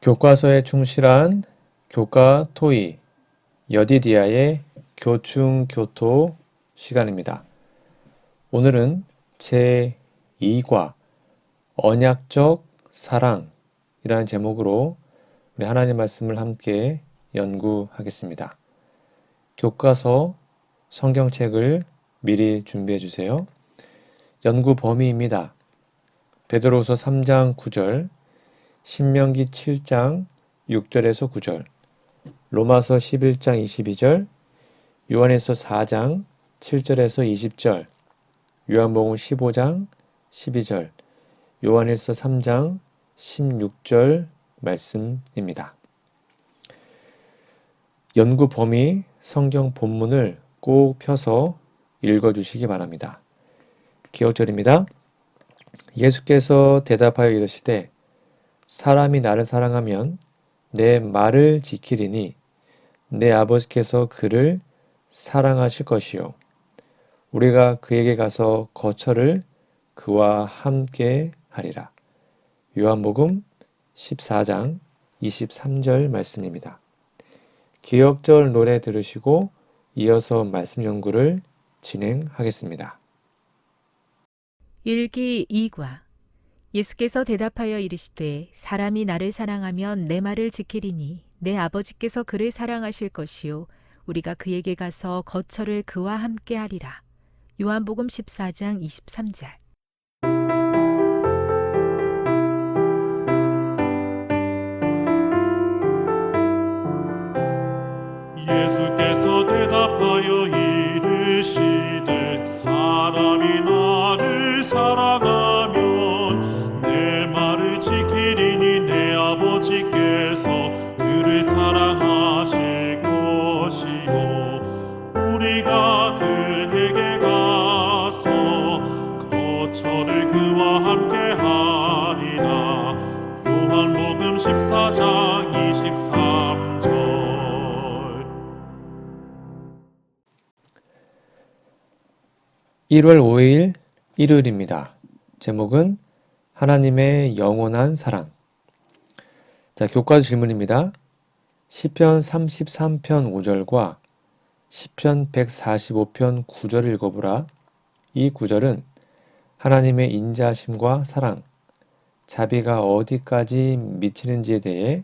교과서에 충실한 교과 토의 여디디아의 교충교토 시간입니다. 오늘은 제2과 언약적 사랑이라는 제목으로 우리 하나님 말씀을 함께 연구하겠습니다. 교과서 성경책을 미리 준비해 주세요. 연구 범위입니다. 베드로후서 3장 9절, 신명기 7장 6절에서 9절, 로마서 11장 22절, 요한일서 4장 7절에서 20절, 요한복음 15장 12절, 요한일서 3장 16절 말씀입니다. 연구 범위 성경 본문을 꼭 펴서 읽어주시기 바랍니다. 기억절입니다. 예수께서 대답하여 이르시되 사람이 나를 사랑하면 내 말을 지키리니 내 아버지께서 그를 사랑하실 것이요 우리가 그에게 가서 거처를 그와 함께 하리라. 요한복음 14장 23절 말씀입니다. 기억절 노래 들으시고 이어서 말씀 연구를 진행하겠습니다. 일기 2과 예수께서 대답하여 이르시되 사람이 나를 사랑하면 내 말을 지키리니 내 아버지께서 그를 사랑하실 것이요 우리가 그에게 가서 거처를 그와 함께 하리라. 요한복음 14장 23절. 예수께서 대답하여 이르시되 사람이 나를 사랑하면 내 말을 지키리니 내 아버지께서 그를 사랑하실 것이요 우리가 그에게 가서 거처를 그와 함께 하리라. 요한복음 14장 23절. 1월 5일 일요일입니다. 제목은 하나님의 영원한 사랑. 자, 교과서 질문입니다. 시편 33편 5절과 시편 145편 9절을 읽어보라. 이 구절은 하나님의 인자하심과 사랑, 자비가 어디까지 미치는지에 대해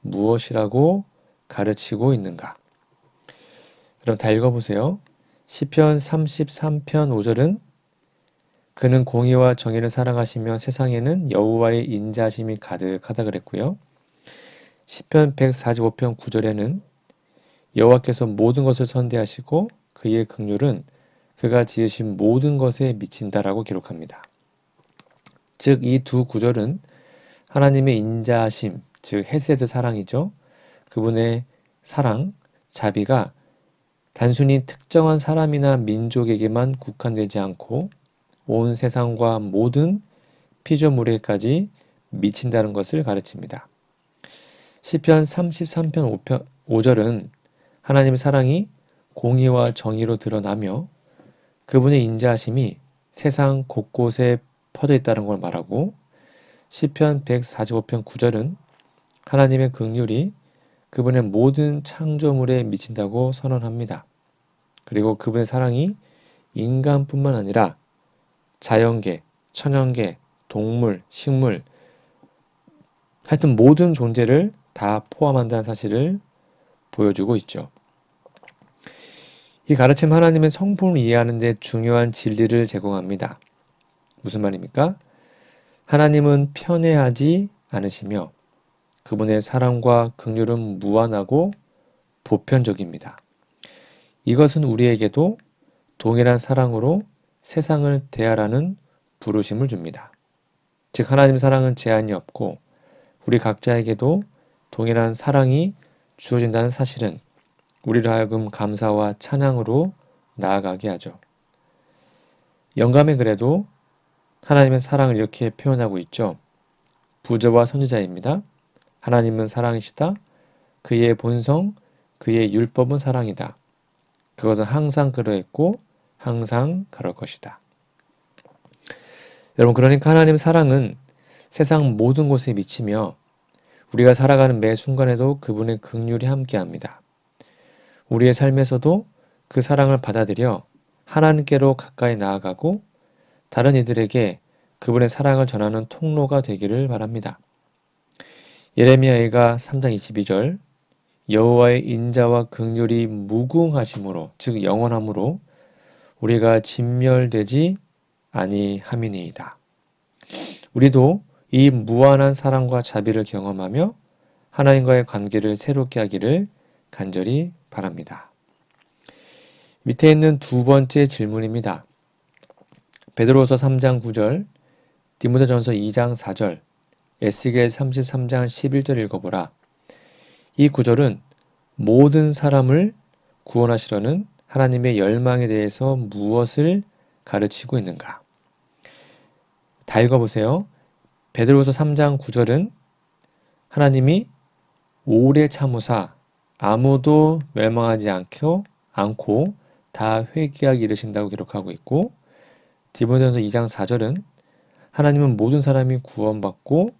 무엇이라고 가르치고 있는가? 그럼 다 읽어보세요. 시편 33편 5절은 그는 공의와 정의를 사랑하시며 세상에는 여호와의 인자하심이 가득하다 그랬고요. 시편 145편 9절에는 여호와께서 모든 것을 선대하시고 그의 긍휼은 그가 지으신 모든 것에 미친다라고 기록합니다. 즉 이 두 구절은 하나님의 인자하심, 즉 헤세드 사랑이죠. 그분의 사랑, 자비가 단순히 특정한 사람이나 민족에게만 국한되지 않고 온 세상과 모든 피조물에까지 미친다는 것을 가르칩니다. 시편 33편 5절은 하나님의 사랑이 공의와 정의로 드러나며 그분의 인자하심이 세상 곳곳에 퍼져 있다는 걸 말하고 시편 145편 9절은 하나님의 긍휼이 그분의 모든 창조물에 미친다고 선언합니다. 그리고 그분의 사랑이 인간뿐만 아니라 자연계, 천연계, 동물, 식물, 하여튼 모든 존재를 다 포함한다는 사실을 보여주고 있죠. 이 가르침 하나님의 성품을 이해하는 데 중요한 진리를 제공합니다. 무슨 말입니까? 하나님은 편애하지 않으시며 그분의 사랑과 긍휼은 무한하고 보편적입니다. 이것은 우리에게도 동일한 사랑으로 세상을 대하라는 부르심을 줍니다. 즉 하나님의 사랑은 제한이 없고 우리 각자에게도 동일한 사랑이 주어진다는 사실은 우리를 하여금 감사와 찬양으로 나아가게 하죠. 영감의 글에도 하나님의 사랑을 이렇게 표현하고 있죠. 부저와 선지자입니다. 하나님은 사랑이시다. 그의 본성, 그의 율법은 사랑이다. 그것은 항상 그러했고 항상 그럴 것이다. 여러분, 그러니까 하나님의 사랑은 세상 모든 곳에 미치며 우리가 살아가는 매 순간에도 그분의 긍휼이 함께합니다. 우리의 삶에서도 그 사랑을 받아들여 하나님께로 가까이 나아가고 다른 이들에게 그분의 사랑을 전하는 통로가 되기를 바랍니다. 예레미야가 3장 22절 여호와의 인자와 긍휼이 무궁하심으로 즉 영원함으로 우리가 진멸되지 아니함이니이다. 우리도 이 무한한 사랑과 자비를 경험하며 하나님과의 관계를 새롭게 하기를 간절히 바랍니다. 밑에 있는 두 번째 질문입니다. 베드로서 3장 9절, 디모데전서 2장 4절, 에스겔 33장 11절 읽어보라. 이 구절은 모든 사람을 구원하시려는 하나님의 열망에 대해서 무엇을 가르치고 있는가? 다 읽어보세요. 베드로서 3장 9절은 하나님이 오래 참으사 아무도 멸망하지 않고 다 회개하기 이르신다고 기록하고 있고, 디모데전서 2장 4절은 하나님은 모든 사람이 구원받고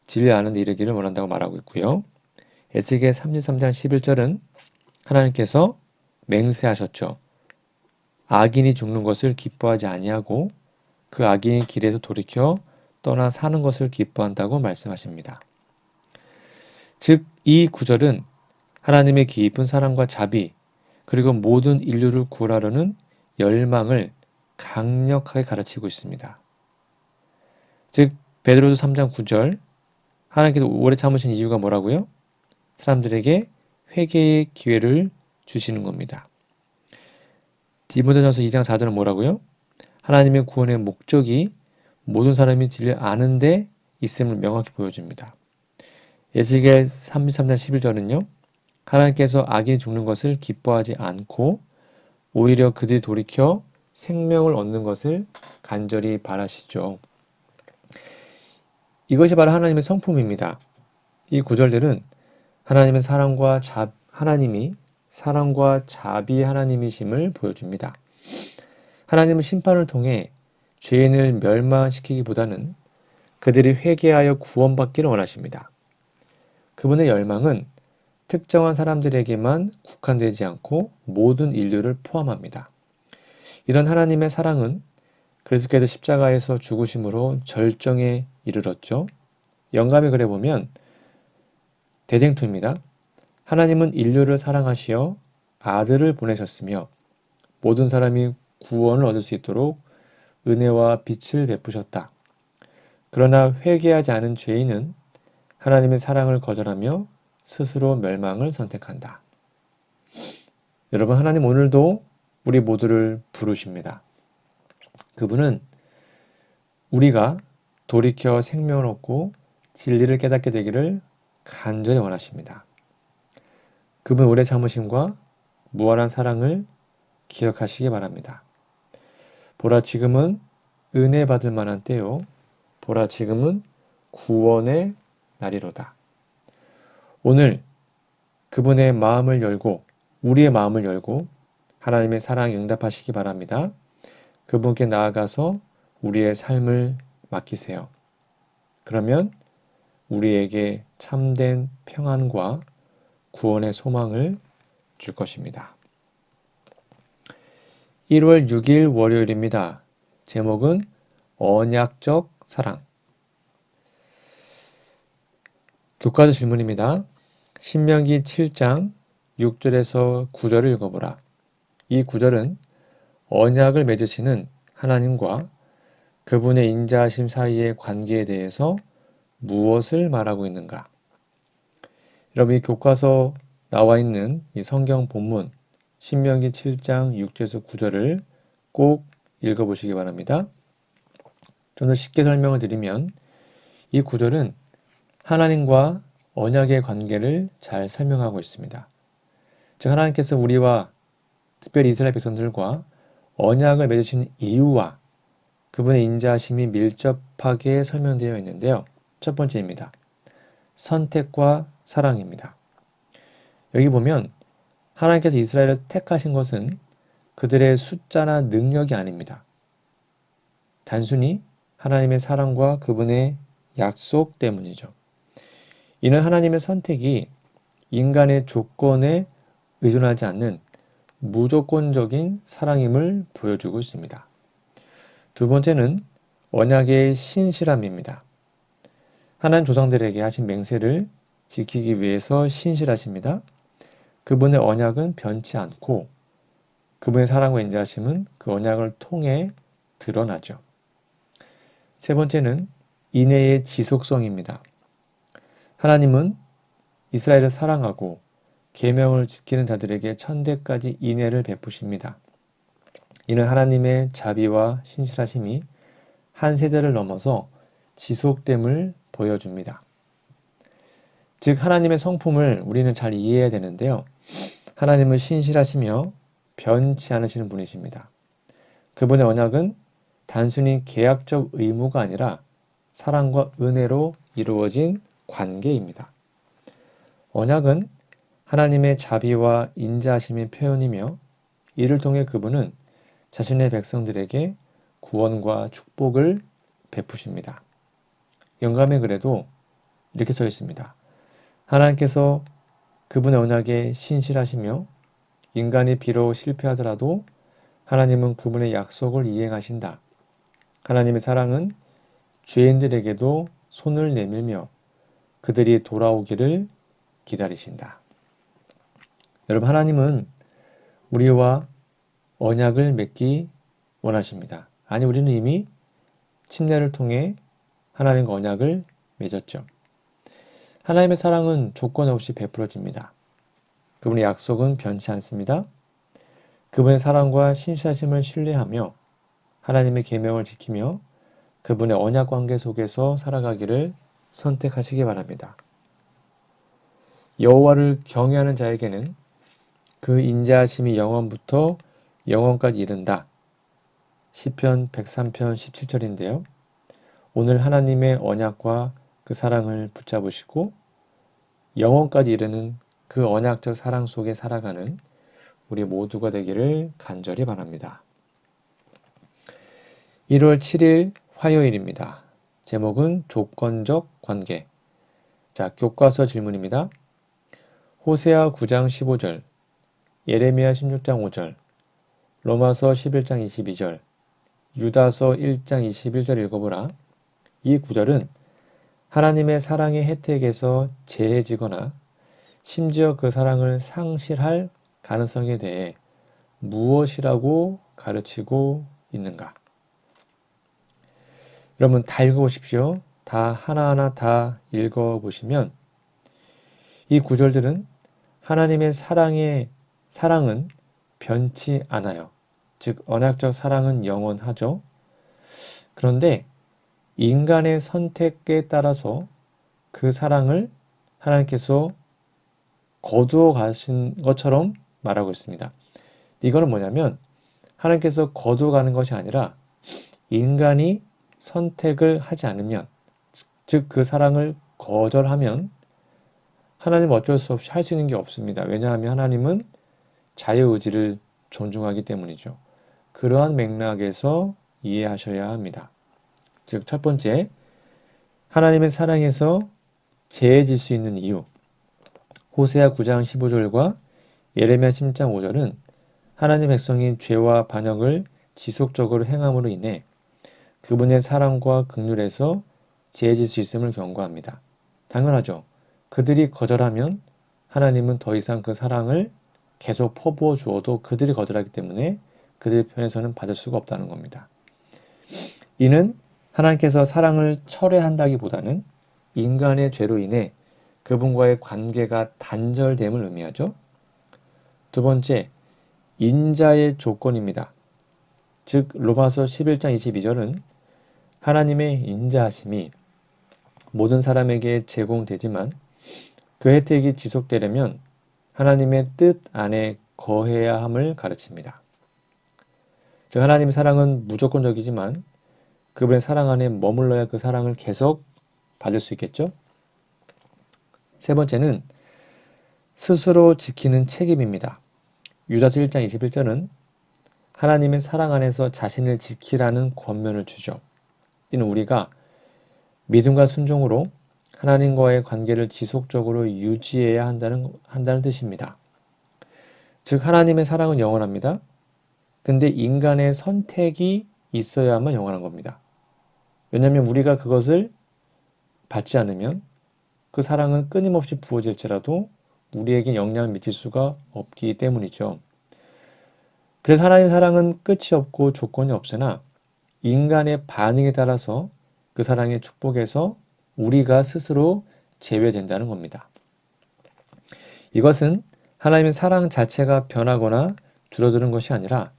진리 아는 데 이르기를 원한다고 말하고 있고요. 에스겔 33장 11절은 하나님께서 맹세하셨죠. 악인이 죽는 것을 기뻐하지 아니하고 그 악인의 길에서 돌이켜 떠나 사는 것을 기뻐한다고 말씀하십니다. 즉, 이 구절은 하나님의 깊은 사랑과 자비, 그리고 모든 인류를 구원하려는 열망을 강력하게 가르치고 있습니다. 즉, 베드로서 3장 9절, 하나님께서 오래 참으신 이유가 뭐라고요? 사람들에게 회개의 기회를 주시는 겁니다. 디모데전서 2장 4절은 뭐라고요? 하나님의 구원의 목적이 모든 사람이 진리 아는 데 있음을 명확히 보여줍니다. 에스겔 33장 11절은요. 하나님께서 악인이 죽는 것을 기뻐하지 않고 오히려 그들이 돌이켜 생명을 얻는 것을 간절히 바라시죠. 이것이 바로 하나님의 성품입니다. 이 구절들은 하나님이 사랑과 자비의 하나님이심을 보여줍니다. 하나님은 심판을 통해 죄인을 멸망시키기보다는 그들이 회개하여 구원받기를 원하십니다. 그분의 열망은 특정한 사람들에게만 국한되지 않고 모든 인류를 포함합니다. 이런 하나님의 사랑은 그리스도께서 십자가에서 죽으심으로 절정에 이르렀죠. 영감의 글에 보면 대쟁투입니다. 하나님은 인류를 사랑하시어 아들을 보내셨으며 모든 사람이 구원을 얻을 수 있도록 은혜와 빛을 베푸셨다. 그러나 회개하지 않은 죄인은 하나님의 사랑을 거절하며 스스로 멸망을 선택한다. 여러분, 하나님 오늘도 우리 모두를 부르십니다. 그분은 우리가 돌이켜 생명을 얻고 진리를 깨닫게 되기를 간절히 원하십니다. 그분 오래 참으심과 무한한 사랑을 기억하시기 바랍니다. 보라, 지금은 은혜 받을 만한 때요. 보라, 지금은 구원의 날이로다. 오늘 그분의 마음을 열고 우리의 마음을 열고 하나님의 사랑에 응답하시기 바랍니다. 그분께 나아가서 우리의 삶을 맡기세요. 그러면 우리에게 참된 평안과 구원의 소망을 줄 것입니다. 1월 6일 월요일입니다. 제목은 언약적 사랑. 교과서 질문입니다. 신명기 7장 6절에서 9절을 읽어보라. 이 구절은 언약을 맺으시는 하나님과 그분의 인자하심 사이의 관계에 대해서 무엇을 말하고 있는가? 여러분, 이 교과서 나와 있는 이 성경 본문 신명기 7장 6절에서 9절을 꼭 읽어보시기 바랍니다. 좀 더 쉽게 설명을 드리면 이 구절은 하나님과 언약의 관계를 잘 설명하고 있습니다. 즉, 하나님께서 우리와 특별히 이스라엘 백성들과 언약을 맺으신 이유와 그분의 인자하심이 밀접하게 설명되어 있는데요. 첫 번째입니다. 선택과 사랑입니다. 여기 보면 하나님께서 이스라엘을 택하신 것은 그들의 숫자나 능력이 아닙니다. 단순히 하나님의 사랑과 그분의 약속 때문이죠. 이는 하나님의 선택이 인간의 조건에 의존하지 않는 무조건적인 사랑임을 보여주고 있습니다. 두 번째는 언약의 신실함입니다. 하나님 조상들에게 하신 맹세를 지키기 위해서 신실하십니다. 그분의 언약은 변치 않고 그분의 사랑과 인자하심은 그 언약을 통해 드러나죠. 세 번째는 인애의 지속성입니다. 하나님은 이스라엘을 사랑하고 계명을 지키는 자들에게 천대까지 인애를 베푸십니다. 이는 하나님의 자비와 신실하심이 한 세대를 넘어서 지속됨을 보여줍니다. 즉 하나님의 성품을 우리는 잘 이해해야 되는데요. 하나님은 신실하시며 변치 않으시는 분이십니다. 그분의 언약은 단순히 계약적 의무가 아니라 사랑과 은혜로 이루어진 관계입니다. 언약은 하나님의 자비와 인자하심의 표현이며 이를 통해 그분은 자신의 백성들에게 구원과 축복을 베푸십니다. 영감의 글에도 이렇게 써 있습니다. 하나님께서 그분의 언약에 신실하시며 인간이 비록 실패하더라도 하나님은 그분의 약속을 이행하신다. 하나님의 사랑은 죄인들에게도 손을 내밀며 그들이 돌아오기를 기다리신다. 여러분, 하나님은 우리와 언약을 맺기 원하십니다. 아니, 우리는 이미 침례를 통해 하나님과 언약을 맺었죠. 하나님의 사랑은 조건 없이 베풀어집니다. 그분의 약속은 변치 않습니다. 그분의 사랑과 신실하심을 신뢰하며 하나님의 계명을 지키며 그분의 언약 관계 속에서 살아가기를 선택하시기 바랍니다. 여호와를 경외하는 자에게는 그 인자하심이 영원부터 영원까지 이른다. 시편 103편 17절인데요. 오늘 하나님의 언약과 그 사랑을 붙잡으시고 영원까지 이르는 그 언약적 사랑 속에 살아가는 우리 모두가 되기를 간절히 바랍니다. 1월 7일 화요일입니다. 제목은 조건적 관계. 자, 교과서 질문입니다. 호세아 9장 15절, 예레미야 16장 5절, 로마서 11장 22절, 유다서 1장 21절 읽어보라. 이 구절은 하나님의 사랑의 혜택에서 제해지거나 심지어 그 사랑을 상실할 가능성에 대해 무엇이라고 가르치고 있는가? 여러분 다 읽어보십시오. 다 하나하나 다 읽어보시면 이 구절들은 하나님의 사랑은 변치 않아요. 즉 언약적 사랑은 영원하죠. 그런데 인간의 선택에 따라서 그 사랑을 하나님께서 거두어 가신 것처럼 말하고 있습니다. 이거는 뭐냐면 하나님께서 거두어 가는 것이 아니라 인간이 선택을 하지 않으면, 즉 그 사랑을 거절하면 하나님은 어쩔 수 없이 할 수 있는 게 없습니다. 왜냐하면 하나님은 자유의지를 존중하기 때문이죠. 그러한 맥락에서 이해하셔야 합니다. 즉 첫 번째, 하나님의 사랑에서 제해질 수 있는 이유. 호세아 9장 15절과 예레미야 10장 5절은 하나님 백성이 죄와 반역을 지속적으로 행함으로 인해 그분의 사랑과 긍휼에서 제해질 수 있음을 경고합니다. 당연하죠. 그들이 거절하면 하나님은 더 이상 그 사랑을 계속 퍼부어 주어도 그들이 거절하기 때문에 그들 편에서는 받을 수가 없다는 겁니다. 이는 하나님께서 사랑을 철회한다기보다는 인간의 죄로 인해 그분과의 관계가 단절됨을 의미하죠. 두 번째, 인자의 조건입니다. 즉 로마서 11장 22절은 하나님의 인자하심이 모든 사람에게 제공되지만 그 혜택이 지속되려면 하나님의 뜻 안에 거해야 함을 가르칩니다. 즉 하나님의 사랑은 무조건적이지만 그분의 사랑 안에 머물러야 그 사랑을 계속 받을 수 있겠죠. 세 번째는 스스로 지키는 책임입니다. 유다서 1장 21절은 하나님의 사랑 안에서 자신을 지키라는 권면을 주죠. 이는 우리가 믿음과 순종으로 하나님과의 관계를 지속적으로 유지해야 한다는 뜻입니다. 즉, 하나님의 사랑은 영원합니다. 근데 인간의 선택이 있어야만 영원한 겁니다. 왜냐하면 우리가 그것을 받지 않으면 그 사랑은 끊임없이 부어질지라도 우리에게 영향을 미칠 수가 없기 때문이죠. 그래서 하나님의 사랑은 끝이 없고 조건이 없으나 인간의 반응에 따라서 그 사랑의 축복에서 우리가 스스로 제외된다는 겁니다. 이것은 하나님의 사랑 자체가 변하거나 줄어드는 것이 아니라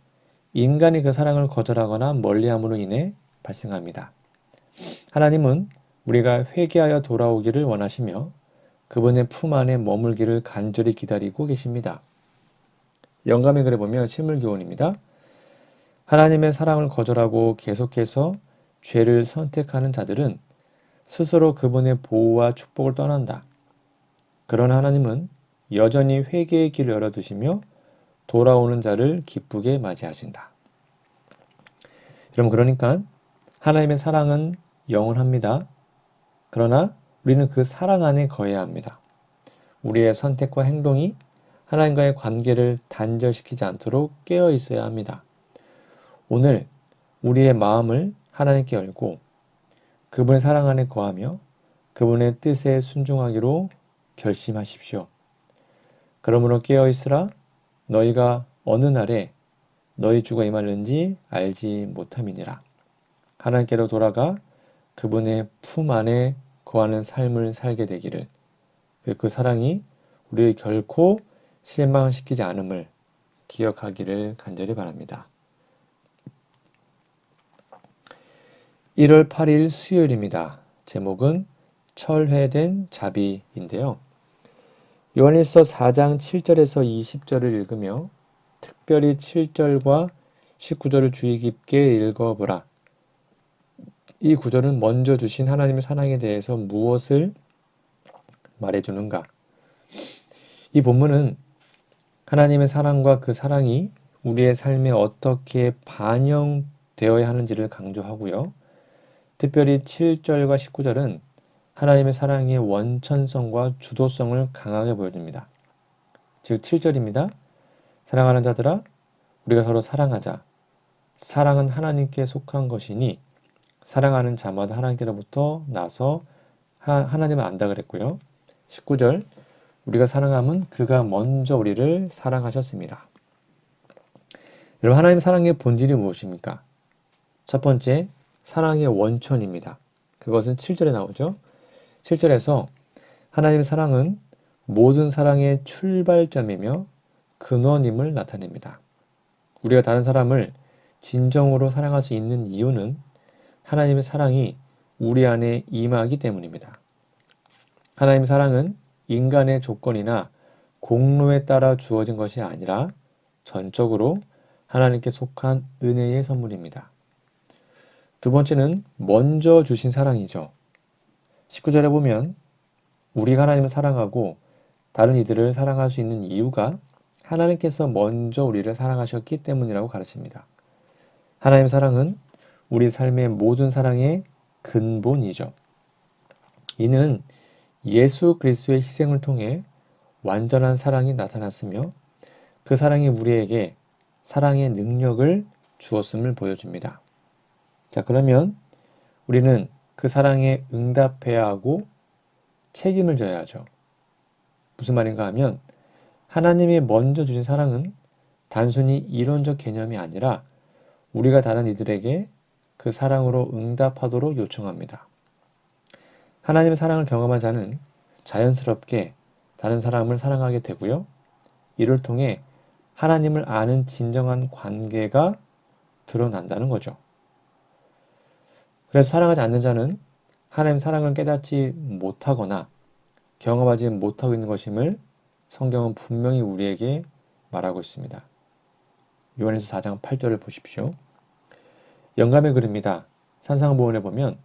인간이 그 사랑을 거절하거나 멀리함으로 인해 발생합니다. 하나님은 우리가 회개하여 돌아오기를 원하시며 그분의 품 안에 머물기를 간절히 기다리고 계십니다. 영감의 글에 보면 실물교훈입니다. 하나님의 사랑을 거절하고 계속해서 죄를 선택하는 자들은 스스로 그분의 보호와 축복을 떠난다. 그러나 하나님은 여전히 회개의 길을 열어두시며 돌아오는 자를 기쁘게 맞이하신다. 여러분, 그러니까 하나님의 사랑은 영원합니다. 그러나 우리는 그 사랑 안에 거해야 합니다. 우리의 선택과 행동이 하나님과의 관계를 단절시키지 않도록 깨어 있어야 합니다. 오늘 우리의 마음을 하나님께 열고 그분의 사랑 안에 거하며 그분의 뜻에 순종하기로 결심하십시오. 그러므로 깨어 있으라. 너희가 어느 날에 너희 주가 임하는지 알지 못함이니라. 하나님께로 돌아가 그분의 품 안에 거하는 삶을 살게 되기를, 그 사랑이 우리를 결코 실망시키지 않음을 기억하기를 간절히 바랍니다. 1월 8일 수요일입니다. 제목은 철회된 자비인데요. 요한일서 4장 7절에서 20절을 읽으며 특별히 7절과 19절을 주의 깊게 읽어보라. 이 구절은 먼저 주신 하나님의 사랑에 대해서 무엇을 말해주는가? 이 본문은 하나님의 사랑과 그 사랑이 우리의 삶에 어떻게 반영되어야 하는지를 강조하고요. 특별히 7절과 19절은 하나님의 사랑의 원천성과 주도성을 강하게 보여줍니다. 즉 7절입니다. 사랑하는 자들아, 우리가 서로 사랑하자. 사랑은 하나님께 속한 것이니 사랑하는 자마다 하나님께로부터 나서 하나님을 안다 그랬고요. 19절, 우리가 사랑함은 그가 먼저 우리를 사랑하셨습니다. 여러분, 하나님의 사랑의 본질이 무엇입니까? 첫 번째, 사랑의 원천입니다. 그것은 7절에 나오죠. 7절에서 하나님의 사랑은 모든 사랑의 출발점이며 근원임을 나타냅니다. 우리가 다른 사람을 진정으로 사랑할 수 있는 이유는 하나님의 사랑이 우리 안에 임하기 때문입니다. 하나님의 사랑은 인간의 조건이나 공로에 따라 주어진 것이 아니라 전적으로 하나님께 속한 은혜의 선물입니다. 두 번째는 먼저 주신 사랑이죠. 19절에 보면 우리가 하나님을 사랑하고 다른 이들을 사랑할 수 있는 이유가 하나님께서 먼저 우리를 사랑하셨기 때문이라고 가르칩니다. 하나님의 사랑은 우리 삶의 모든 사랑의 근본이죠. 이는 예수 그리스도의 희생을 통해 완전한 사랑이 나타났으며 그 사랑이 우리에게 사랑의 능력을 주었음을 보여줍니다. 자, 그러면 우리는 그 사랑에 응답해야 하고 책임을 져야 하죠. 무슨 말인가 하면 하나님이 먼저 주신 사랑은 단순히 이론적 개념이 아니라 우리가 다른 이들에게 그 사랑으로 응답하도록 요청합니다. 하나님의 사랑을 경험한 자는 자연스럽게 다른 사람을 사랑하게 되고요. 이를 통해 하나님을 아는 진정한 관계가 드러난다는 거죠. 그래서 사랑하지 않는 자는 하나님의 사랑을 깨닫지 못하거나 경험하지 못하고 있는 것임을 성경은 분명히 우리에게 말하고 있습니다. 요한일서 4장 8절을 보십시오. 영감의 글입니다. 산상보훈에 보면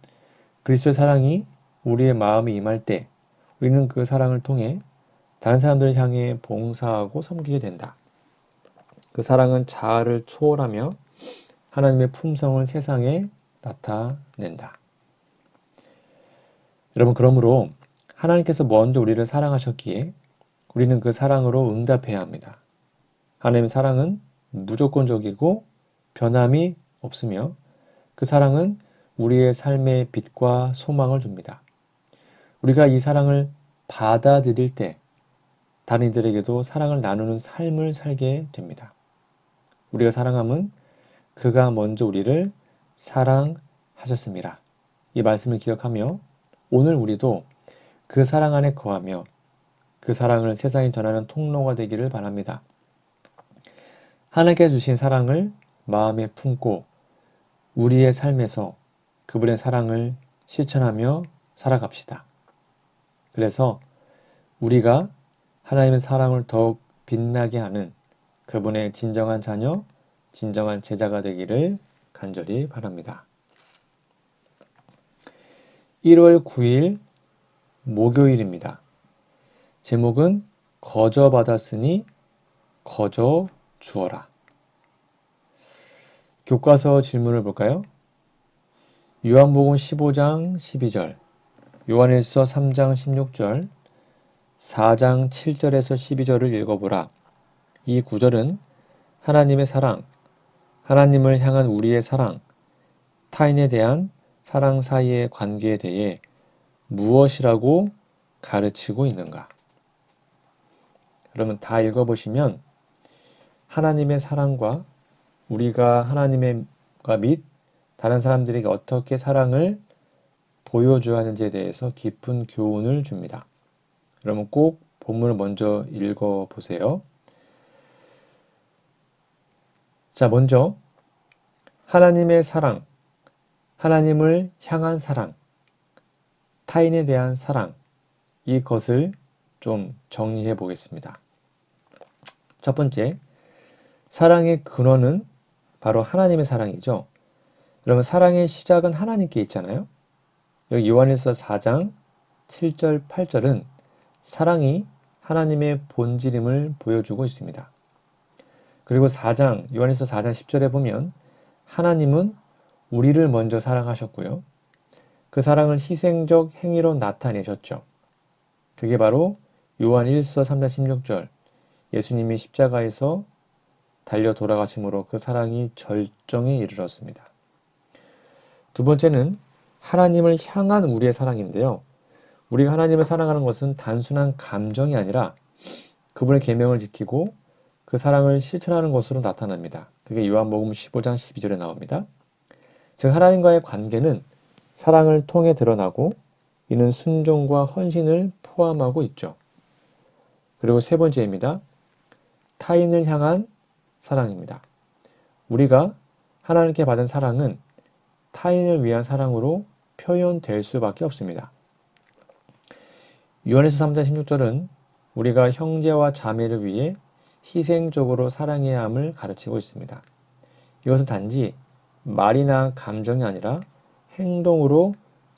그리스도의 사랑이 우리의 마음에 임할 때 우리는 그 사랑을 통해 다른 사람들을 향해 봉사하고 섬기게 된다. 그 사랑은 자아를 초월하며 하나님의 품성을 세상에 나타낸다. 여러분, 그러므로 하나님께서 먼저 우리를 사랑하셨기에 우리는 그 사랑으로 응답해야 합니다. 하나님의 사랑은 무조건적이고 변함이 없으며 그 사랑은 우리의 삶에 빛과 소망을 줍니다. 우리가 이 사랑을 받아들일 때 다른 이들에게도 사랑을 나누는 삶을 살게 됩니다. 우리가 사랑함은 그가 먼저 우리를 사랑하셨습니다. 이 말씀을 기억하며 오늘 우리도 그 사랑 안에 거하며 그 사랑을 세상에 전하는 통로가 되기를 바랍니다. 하나님께 주신 사랑을 마음에 품고 우리의 삶에서 그분의 사랑을 실천하며 살아갑시다. 그래서 우리가 하나님의 사랑을 더욱 빛나게 하는 그분의 진정한 자녀, 진정한 제자가 되기를 간절히 바랍니다. 1월 9일 목요일입니다. 제목은 거저 받았으니 거저 주어라. 교과서 질문을 볼까요? 요한복음 15장 12절, 요한일서 3장 16절, 4장 7절에서 12절을 읽어보라. 이 구절은 하나님의 사랑, 하나님을 향한 우리의 사랑, 타인에 대한 사랑 사이의 관계에 대해 무엇이라고 가르치고 있는가? 여러분 다 읽어보시면 하나님의 사랑과 우리가 하나님과 및 다른 사람들에게 어떻게 사랑을 보여줘야 하는지에 대해서 깊은 교훈을 줍니다. 여러분 꼭 본문을 먼저 읽어보세요. 자, 먼저 하나님의 사랑, 하나님을 향한 사랑, 타인에 대한 사랑, 이것을 좀 정리해 보겠습니다. 첫 번째, 사랑의 근원은 바로 하나님의 사랑이죠. 여러분 사랑의 시작은 하나님께 있잖아요. 여기 요한일서 4장 7절 8절은 사랑이 하나님의 본질임을 보여주고 있습니다. 그리고 요한일서 4장 10절에 보면 하나님은 우리를 먼저 사랑하셨고요. 그 사랑을 희생적 행위로 나타내셨죠. 그게 바로 요한 1서 3장 16절 예수님이 십자가에서 달려 돌아가심으로 그 사랑이 절정에 이르렀습니다. 두 번째는 하나님을 향한 우리의 사랑인데요. 우리가 하나님을 사랑하는 것은 단순한 감정이 아니라 그분의 계명을 지키고 그 사랑을 실천하는 것으로 나타납니다. 그게 요한복음 15장 12절에 나옵니다. 즉 하나님과의 관계는 사랑을 통해 드러나고 이는 순종과 헌신을 포함하고 있죠. 그리고 세 번째입니다. 타인을 향한 사랑입니다. 우리가 하나님께 받은 사랑은 타인을 위한 사랑으로 표현될 수밖에 없습니다. 요한일서 3장 16절은 우리가 형제와 자매를 위해 희생적으로 사랑해야 함을 가르치고 있습니다. 이것은 단지 말이나 감정이 아니라 행동으로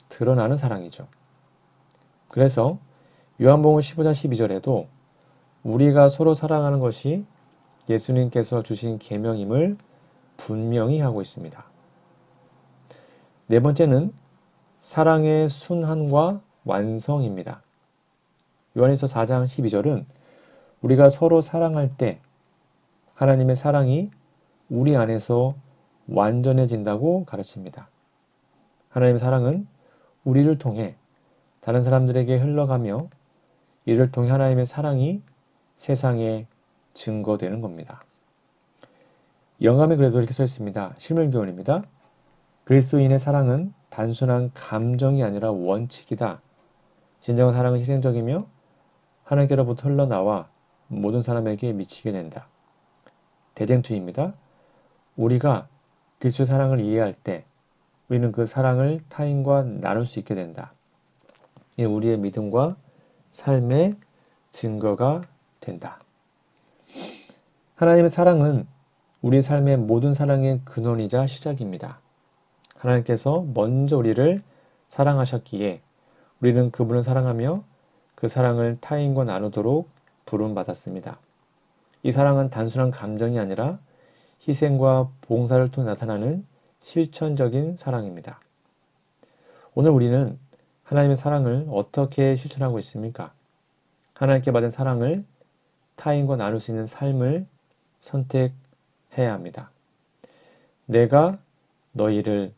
드러나는 사랑이죠. 그래서 요한복음 15장 12절에도 우리가 서로 사랑하는 것이 예수님께서 주신 계명임을 분명히 하고 있습니다. 네 번째는 사랑의 순환과 완성입니다. 요한일서 4장 12절은 우리가 서로 사랑할 때 하나님의 사랑이 우리 안에서 완전해진다고 가르칩니다. 하나님의 사랑은 우리를 통해 다른 사람들에게 흘러가며 이를 통해 하나님의 사랑이 세상에 증거되는 겁니다. 영감에 그래도 이렇게 써 있습니다. 실물교훈입니다. 그리스도인의 사랑은 단순한 감정이 아니라 원칙이다. 진정한 사랑은 희생적이며 하나님께로부터 흘러나와 모든 사람에게 미치게 된다. 대쟁투입니다. 우리가 그리스도의 사랑을 이해할 때 우리는 그 사랑을 타인과 나눌 수 있게 된다. 이 우리의 믿음과 삶의 증거가 된다. 하나님의 사랑은 우리 삶의 모든 사랑의 근원이자 시작입니다. 하나님께서 먼저 우리를 사랑하셨기에 우리는 그분을 사랑하며 그 사랑을 타인과 나누도록 부름받았습니다. 이 사랑은 단순한 감정이 아니라 희생과 봉사를 통해 나타나는 실천적인 사랑입니다. 오늘 우리는 하나님의 사랑을 어떻게 실천하고 있습니까? 하나님께 받은 사랑을 타인과 나눌 수 있는 삶을 선택해야 합니다. 내가 너희를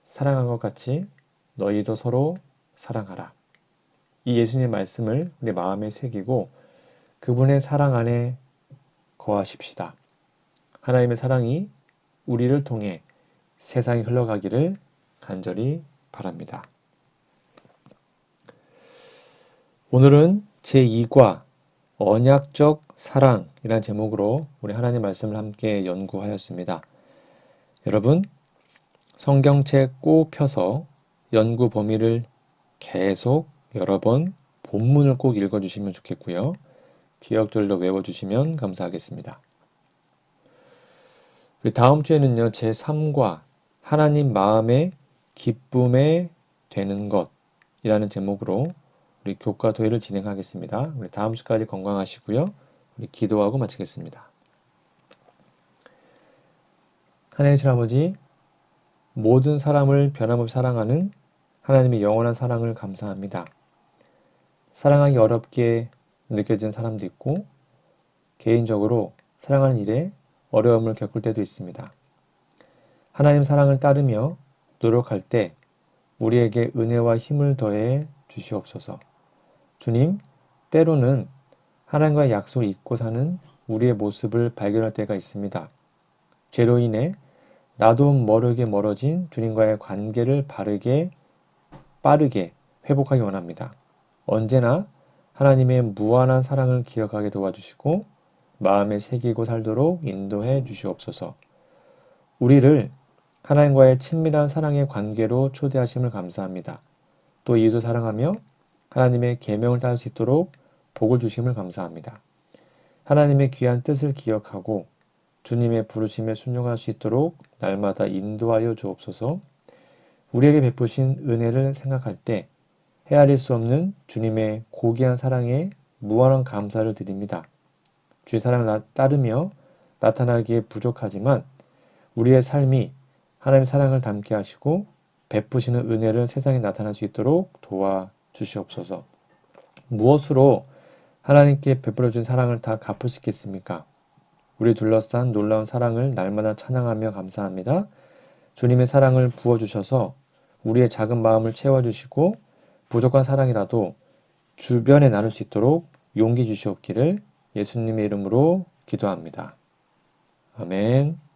사랑한 것 같이 너희도 서로 사랑하라. 이 예수님의 말씀을 우리 마음에 새기고 그분의 사랑 안에 거하십시다. 하나님의 사랑이 우리를 통해 세상에 흘러가기를 간절히 바랍니다. 오늘은 제2과 언약적 사랑이라는 제목으로 우리 하나님 말씀을 함께 연구하였습니다. 여러분, 성경책 꼭 펴서 연구 범위를 계속 여러 번 본문을 꼭 읽어주시면 좋겠고요. 기억절도 외워주시면 감사하겠습니다. 우리 다음 주에는요, 제3과 하나님 마음의 기쁨에 되는 것이라는 제목으로 우리 교과 도회를 진행하겠습니다. 우리 다음 주까지 건강하시고요. 우리 기도하고 마치겠습니다. 하나님 주 아버지, 모든 사람을 변함없이 사랑하는 하나님의 영원한 사랑을 감사합니다. 사랑하기 어렵게 느껴지는 사람도 있고 개인적으로 사랑하는 일에 어려움을 겪을 때도 있습니다. 하나님 사랑을 따르며 노력할 때 우리에게 은혜와 힘을 더해 주시옵소서. 주님, 때로는 하나님과의 약속을 잊고 사는 우리의 모습을 발견할 때가 있습니다. 죄로 인해 나도 모르게 멀어진 주님과의 관계를 빠르게 회복하기 원합니다. 언제나 하나님의 무한한 사랑을 기억하게 도와주시고 마음에 새기고 살도록 인도해 주시옵소서. 우리를 하나님과의 친밀한 사랑의 관계로 초대하심을 감사합니다. 또 이웃을 사랑하며 하나님의 계명을 따를 수 있도록 복을 주심을 감사합니다. 하나님의 귀한 뜻을 기억하고 주님의 부르심에 순종할 수 있도록 날마다 인도하여 주옵소서. 우리에게 베푸신 은혜를 생각할 때 헤아릴 수 없는 주님의 고귀한 사랑에 무한한 감사를 드립니다. 주의 사랑을 따르며 나타나기에 부족하지만 우리의 삶이 하나님의 사랑을 담게 하시고 베푸시는 은혜를 세상에 나타날 수 있도록 도와주시옵소서. 무엇으로 하나님께 베풀어 준 사랑을 다 갚을 수 있겠습니까? 우리 둘러싼 놀라운 사랑을 날마다 찬양하며 감사합니다. 주님의 사랑을 부어주셔서 우리의 작은 마음을 채워주시고 부족한 사랑이라도 주변에 나눌 수 있도록 용기 주시옵기를 예수님의 이름으로 기도합니다. 아멘.